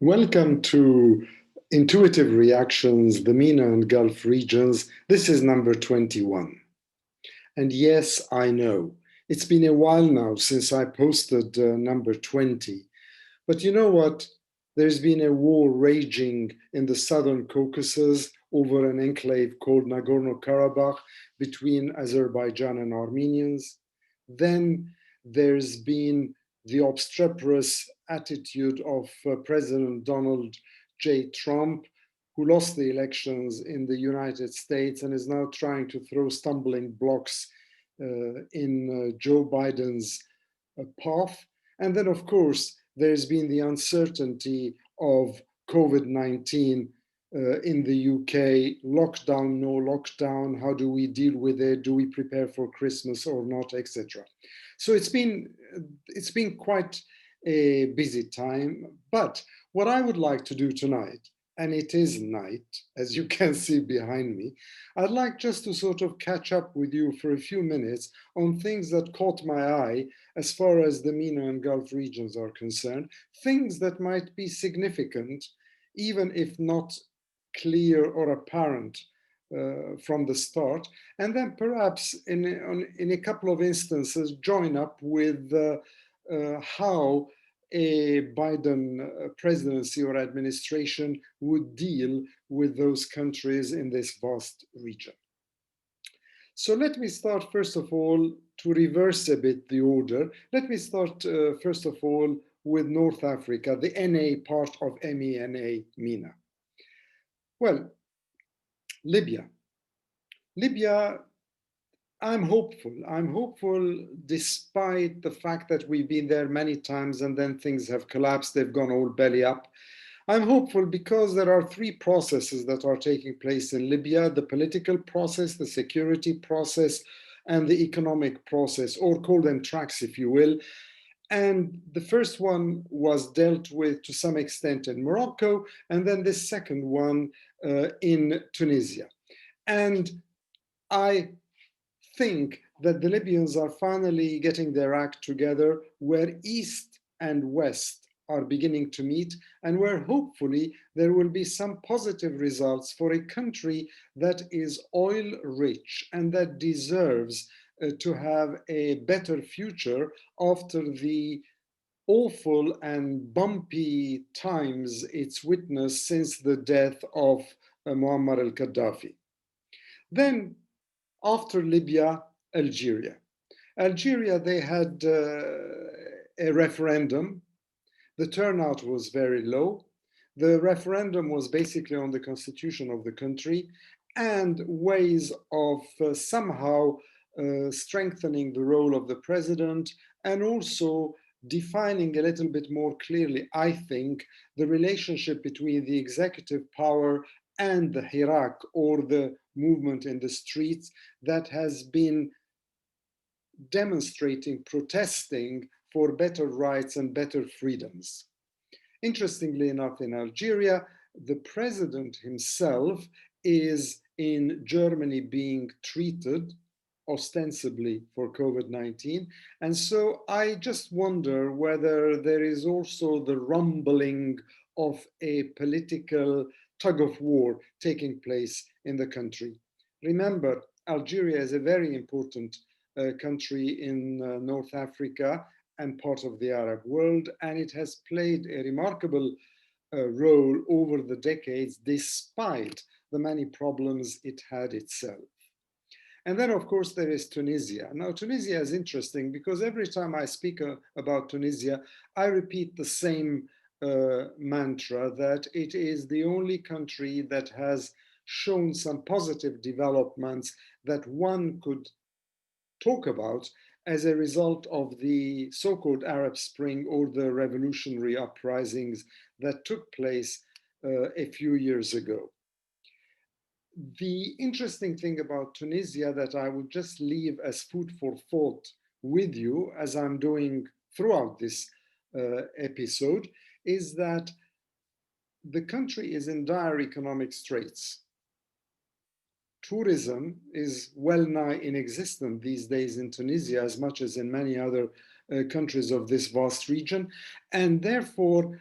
Welcome to Intuitive Reactions, the MENA and Gulf regions. This is number 21. And yes, I know, it's been a while now since I posted number 20. But you know what? There's been a war raging in the southern Caucasus over an enclave called Nagorno-Karabakh between Azerbaijan and Armenians. Then there's been the obstreperous attitude of President Donald J. Trump, who lost the elections in the United States and is now trying to throw stumbling blocks in Joe Biden's path. And then, of course, there's been the uncertainty of COVID-19 in the UK, lockdown, no lockdown, how do we deal with it? Do we prepare for Christmas or not, etc. So it's been quite a busy time. But what I would like to do tonight, and it is night, as you can see behind me, I'd like just to sort of catch up with you for a few minutes on things that caught my eye as far as the MENA and Gulf regions are concerned, things that might be significant, even if not clear or apparent from the start, and then perhaps in a couple of instances join up with how a Biden presidency or administration would deal with those countries in this vast region. So let me start, first of all, to reverse a bit the order. Let me start, first of all, with North Africa, the NA part of MENA, MENA. Well, Libya. Libya, I'm hopeful. I'm hopeful despite the fact that we've been there many times and then things have collapsed, they've gone all belly up. I'm hopeful because there are three processes that are taking place in Libya: the political process, the security process, and the economic process, or call them tracks, if you will. And the first one was dealt with to some extent in Morocco, and then the second one in Tunisia. And I think that the Libyans are finally getting their act together, where East and West are beginning to meet, and where hopefully there will be some positive results for a country that is oil rich and that deserves to have a better future after the awful and bumpy times it's witnessed since the death of Muammar al-Gaddafi. Then, after Libya, Algeria. Algeria, they had a referendum. The turnout was very low. The referendum was basically on the constitution of the country and ways of somehow strengthening the role of the president, and also defining a little bit more clearly, I think, the relationship between the executive power and the Hirak, or the movement in the streets, that has been demonstrating, protesting for better rights and better freedoms. Interestingly enough, in Algeria, the president himself is in Germany being treated ostensibly for COVID-19. And so I just wonder whether there is also the rumbling of a political tug of war taking place in the country. Remember, Algeria is a very important country in North Africa and part of the Arab world, and it has played a remarkable role over the decades, despite the many problems it had itself. And then, of course, there is Tunisia. Now, Tunisia is interesting because every time I speak about Tunisia, I repeat the same mantra, that it is the only country that has shown some positive developments that one could talk about as a result of the so-called Arab Spring, or the revolutionary uprisings that took place a few years ago. The interesting thing about Tunisia that I would just leave as food for thought with you, as I'm doing throughout this episode, is that the country is in dire economic straits. Tourism is well nigh inexistent these days in Tunisia, as much as in many other countries of this vast region, and therefore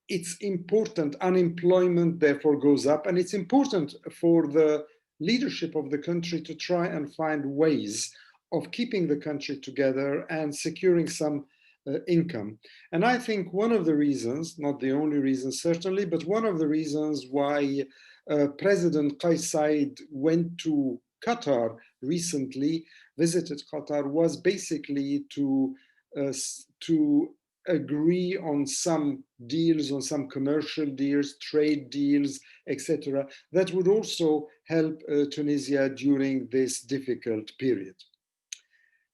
it's important. Unemployment therefore goes up, and it's important for the leadership of the country to try and find ways of keeping the country together and securing some income. And I think one of the reasons, not the only reason certainly, but one of the reasons why President Qais Said went to Qatar recently, visited Qatar, was basically to agree on some deals, on some commercial deals, trade deals, etc., that would also help Tunisia during this difficult period.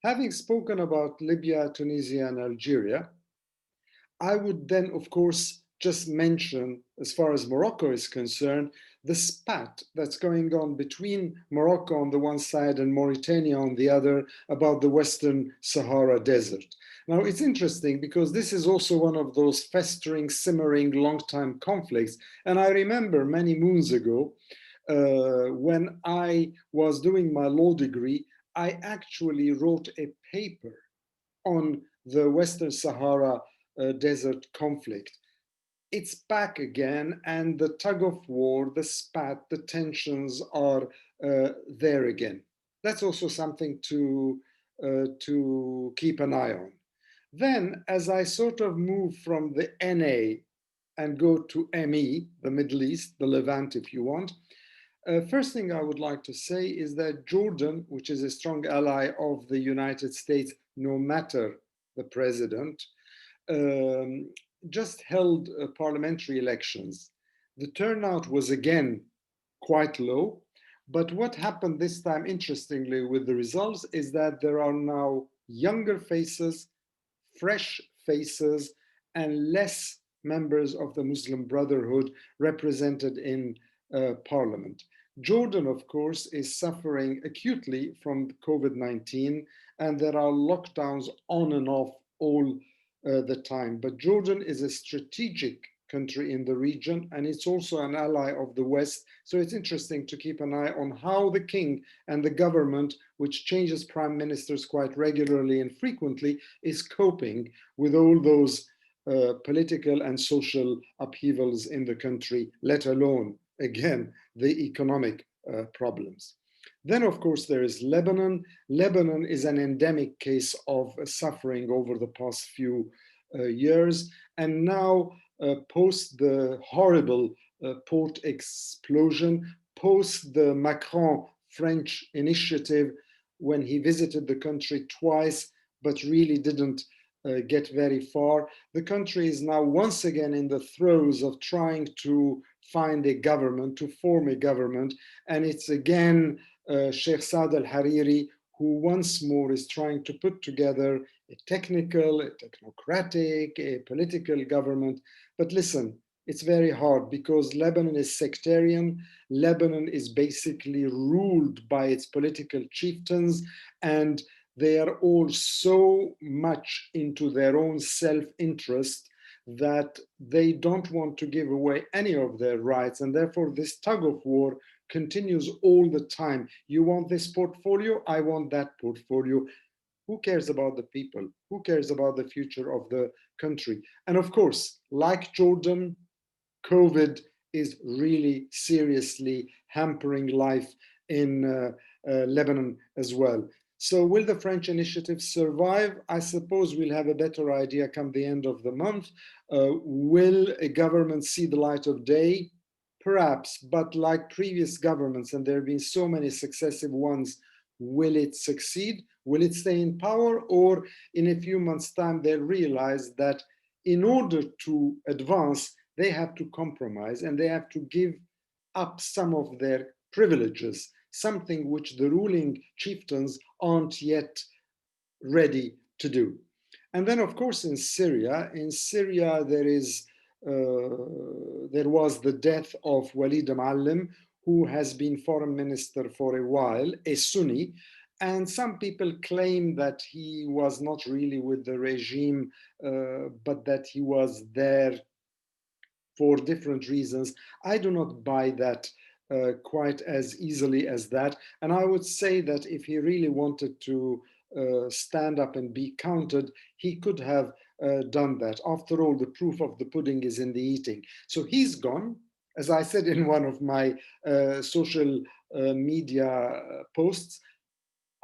Having spoken about Libya, Tunisia, and Algeria, I would then, of course, just mention, as far as Morocco is concerned, the spat that's going on between Morocco on the one side and Mauritania on the other about the Western Sahara Desert. Now, it's interesting because this is also one of those festering, simmering, long-time conflicts. And I remember many moons ago, when I was doing my law degree, I actually wrote a paper on the Western Sahara desert conflict. It's back again, and the tug of war, the spat, the tensions are there again. That's also something to keep an eye on. Then, as I sort of move from the NA and go to ME, the Middle East, the Levant, if you want, first thing I would like to say is that Jordan, which is a strong ally of the United States, no matter the president, um, just held parliamentary elections. The turnout was again quite low, but what happened this time, interestingly, with the results is that there are now younger faces, fresh faces, and less members of the Muslim Brotherhood represented in parliament. Jordan, of course, is suffering acutely from COVID-19, and there are lockdowns on and off all the time. But Jordan is a strategic country in the region, and it's also an ally of the West. So it's interesting to keep an eye on how the king and the government, which changes prime ministers quite regularly and frequently, is coping with all those political and social upheavals in the country, let alone, again, the economic problems. Then, of course, there is Lebanon. Lebanon is an endemic case of suffering over the past few years. And now, post the horrible port explosion, post the Macron French initiative, when he visited the country twice, but really didn't get very far, the country is now once again in the throes of trying to find a government, to form a government. And it's again Sheikh Saad al-Hariri who once more is trying to put together a technical, a technocratic, a political government. But listen, it's very hard because Lebanon is sectarian. Lebanon is basically ruled by its political chieftains, and they are all so much into their own self-interest that they don't want to give away any of their rights. And therefore, this tug of war continues all the time. You want this portfolio? I want that portfolio. Who cares about the people? Who cares about the future of the country? And of course, like Jordan, COVID is really seriously hampering life in Lebanon as well. So will the French initiative survive? I suppose we'll have a better idea come the end of the month. Will a government see the light of day? Perhaps, but like previous governments, and there have been so many successive ones, will it succeed? Will it stay in power? Or in a few months' time, they'll realize that in order to advance, they have to compromise and they have to give up some of their privileges, something which the ruling chieftains aren't yet ready to do. And then, of course, in Syria there was the death of Walid Muallim, who has been foreign minister for a while, a Sunni. And some people claim that he was not really with the regime, but that he was there for different reasons. I do not buy that quite as easily as that. And I would say that if he really wanted to stand up and be counted, he could have done that. After all, the proof of the pudding is in the eating. So he's gone. As I said in one of my social media posts,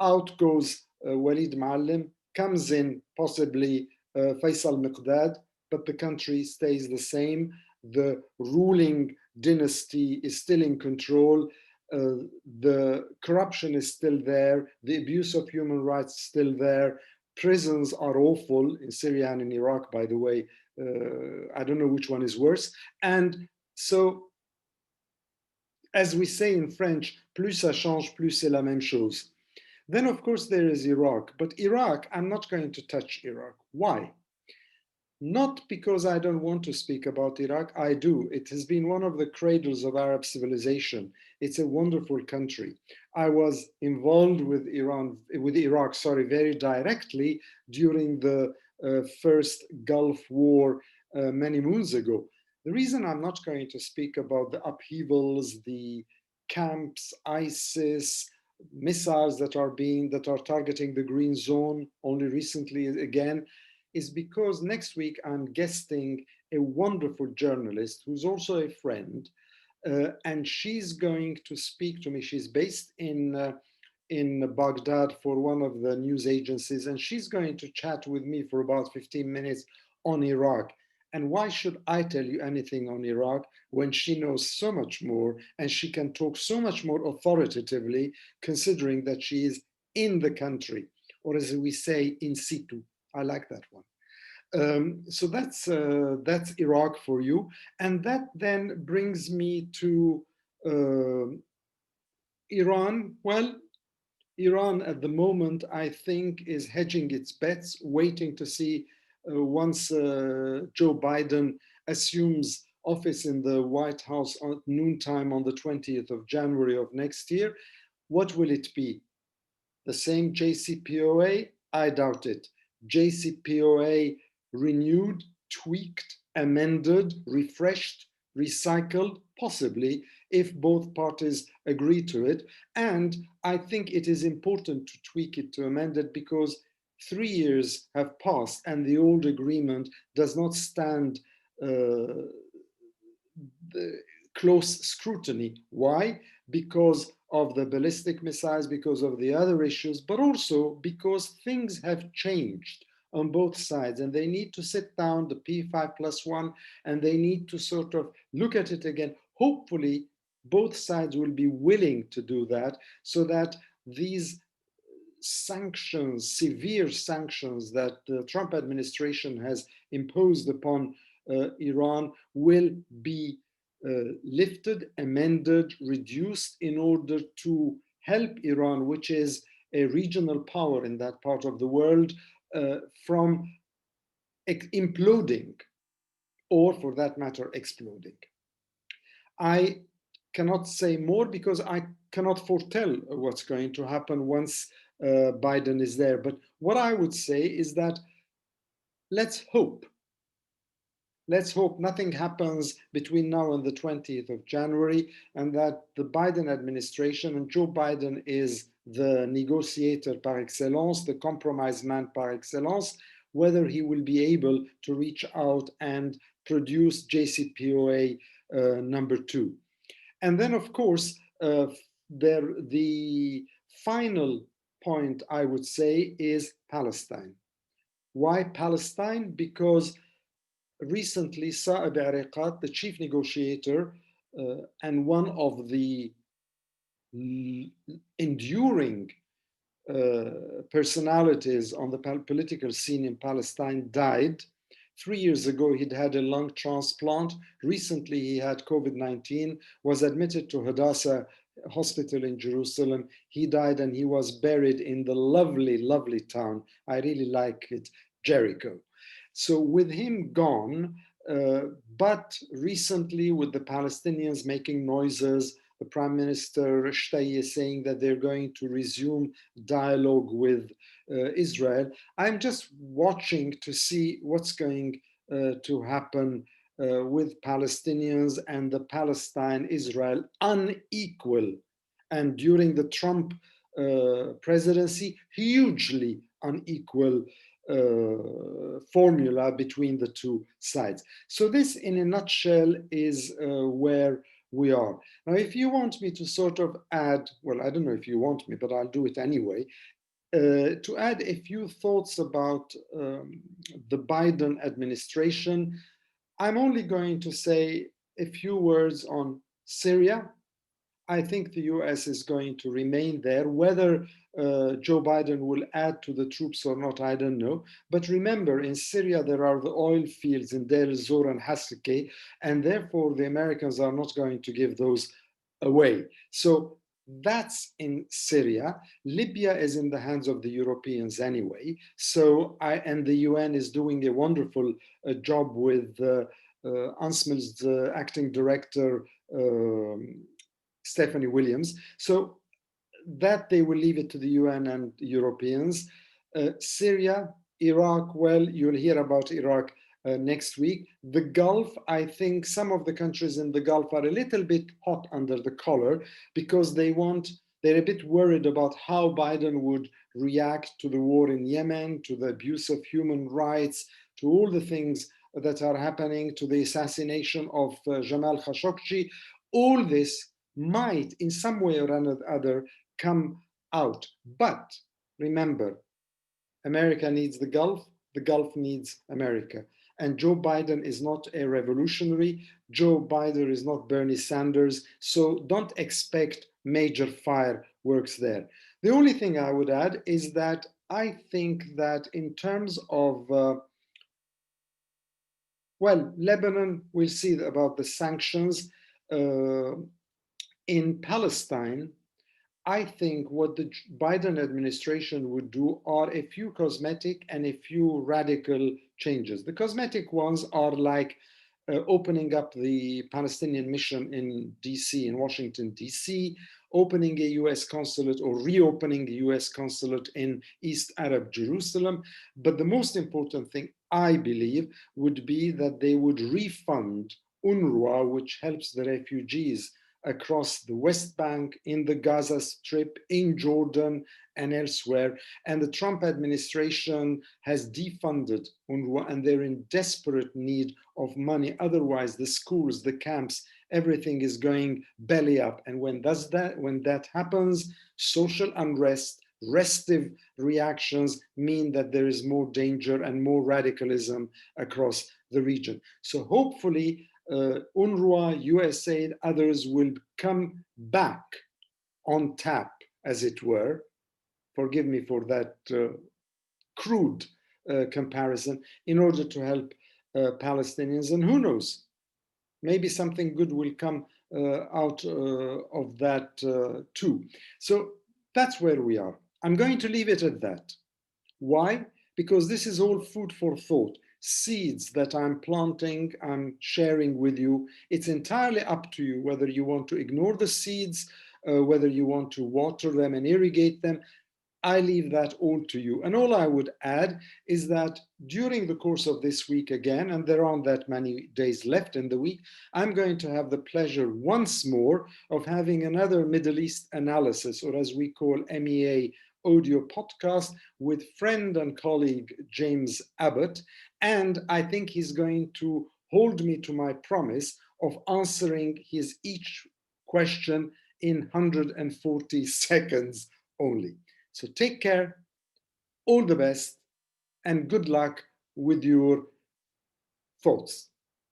out goes Walid Ma'alem, comes in possibly Faisal Miqdad, but the country stays the same. The ruling dynasty is still in control. The corruption is still there. The abuse of human rights is still there. Prisons are awful in Syria and in Iraq, by the way. I don't know which one is worse. And so, as we say in French, plus ça change, plus c'est la même chose. Then, of course, there is Iraq. But Iraq, I'm not going to touch Iraq. Why? Not because I don't want to speak about Iraq. I do. It has been one of the cradles of Arab civilization. It's a wonderful country. I was involved with Iraq, very directly during the first Gulf War many moons ago. The reason I'm not going to speak about the upheavals, the camps, ISIS, missiles that are targeting the green zone only recently again, is because next week I'm guesting a wonderful journalist who's also a friend, and she's going to speak to me. She's based in Baghdad for one of the news agencies, and she's going to chat with me for about 15 minutes on Iraq. And why should I tell you anything on Iraq when she knows so much more and she can talk so much more authoritatively, considering that she is in the country, or as we say, in situ. I like that one. So that's Iraq for you, and that then brings me to Iran. Well, Iran at the moment, I think, is hedging its bets, waiting to see once Joe Biden assumes office in the White House at noontime on the 20th of January of next year. What will it be? The same JCPOA? I doubt it. JCPOA renewed, tweaked, amended, refreshed, recycled, possibly, if both parties agree to it. And I think it is important to tweak it, to amend it, because 3 years have passed and the old agreement does not stand the close scrutiny. Why? Because of the ballistic missiles, because of the other issues, but also because things have changed on both sides, and they need to sit down, the P5+1, and they need to sort of look at it again. Hopefully, both sides will be willing to do that, so that these sanctions, severe sanctions that the Trump administration has imposed upon Iran will be lifted, amended, reduced in order to help Iran, which is a regional power in that part of the world, from imploding, or for that matter, exploding. I cannot say more because I cannot foretell what's going to happen once Biden is there. But what I would say is that let's hope. Let's hope nothing happens between now and the 20th of January, and that the Biden administration, and Joe Biden is the negotiator par excellence, the compromise man par excellence, whether he will be able to reach out and produce JCPOA number 2. And then, of course, the final point I would say is Palestine. Why Palestine? Because recently, Saeb Ariqat, the chief negotiator and one of the enduring personalities on the political scene in Palestine, died. 3 years ago, he'd had a lung transplant. Recently, he had COVID-19, was admitted to Hadassah Hospital in Jerusalem. He died and he was buried in the lovely, lovely town. I really like it, Jericho. So with him gone, but recently with the Palestinians making noises, the Prime Minister Shtay is saying that they're going to resume dialogue with Israel. I'm just watching to see what's going to happen with Palestinians and the Palestine-Israel unequal, and during the Trump presidency, hugely unequal formula between the two sides. So this, in a nutshell, is where we are. Now, if you want me to sort of add, well, I don't know if you want me, but I'll do it anyway, to add a few thoughts about the Biden administration, I'm only going to say a few words on Syria. I think the US is going to remain there. Whether Joe Biden will add to the troops or not, I don't know. But remember, in Syria, there are the oil fields in Deir ez-Zor and Hasakeh, and therefore the Americans are not going to give those away. So that's in Syria. Libya is in the hands of the Europeans anyway. So and the UN is doing a wonderful job with UNSMIL's acting director, Stephanie Williams. So that they will leave it to the UN and Europeans. Syria, Iraq, well, you'll hear about Iraq next week. The Gulf, I think some of the countries in the Gulf are a little bit hot under the collar because they're a bit worried about how Biden would react to the war in Yemen, to the abuse of human rights, to all the things that are happening, to the assassination of Jamal Khashoggi. All this might, in some way or another, come out. But remember, America needs the Gulf needs America. And Joe Biden is not a revolutionary. Joe Biden is not Bernie Sanders. So don't expect major fireworks there. The only thing I would add is that I think that in terms of, well, Lebanon, we'll see about the sanctions. In Palestine, I think what the Biden administration would do are a few cosmetic and a few radical changes. The cosmetic ones are like opening up the Palestinian mission in DC, in Washington, DC, opening a US consulate or reopening the US consulate in East Arab Jerusalem. But the most important thing, I believe, would be that they would refund UNRWA, which helps the refugees across the West Bank, in the Gaza Strip, in Jordan, and elsewhere. And the Trump administration has defunded UNRWA, and they're in desperate need of money. Otherwise, the schools, the camps, everything is going belly up. And when that happens, social unrest, restive reactions mean that there is more danger and more radicalism across the region. So hopefully, UNRWA, USAID, others will come back on tap, as it were. Forgive me for that crude comparison, in order to help Palestinians. And who knows, maybe something good will come out of that too. So that's where we are. I'm going to leave it at that. Why? Because this is all food for thought. Seeds that I'm planting, I'm sharing with you. It's entirely up to you whether you want to ignore the seeds, whether you want to water them and irrigate them. I leave that all to you. And all I would add is that during the course of this week again, and there aren't that many days left in the week, I'm going to have the pleasure once more of having another Middle East analysis, or as we call MEA, audio podcast with friend and colleague James Abbott. And I think he's going to hold me to my promise of answering his each question in 140 seconds only. So take care, all the best, and good luck with your thoughts.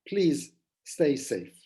Please stay safe.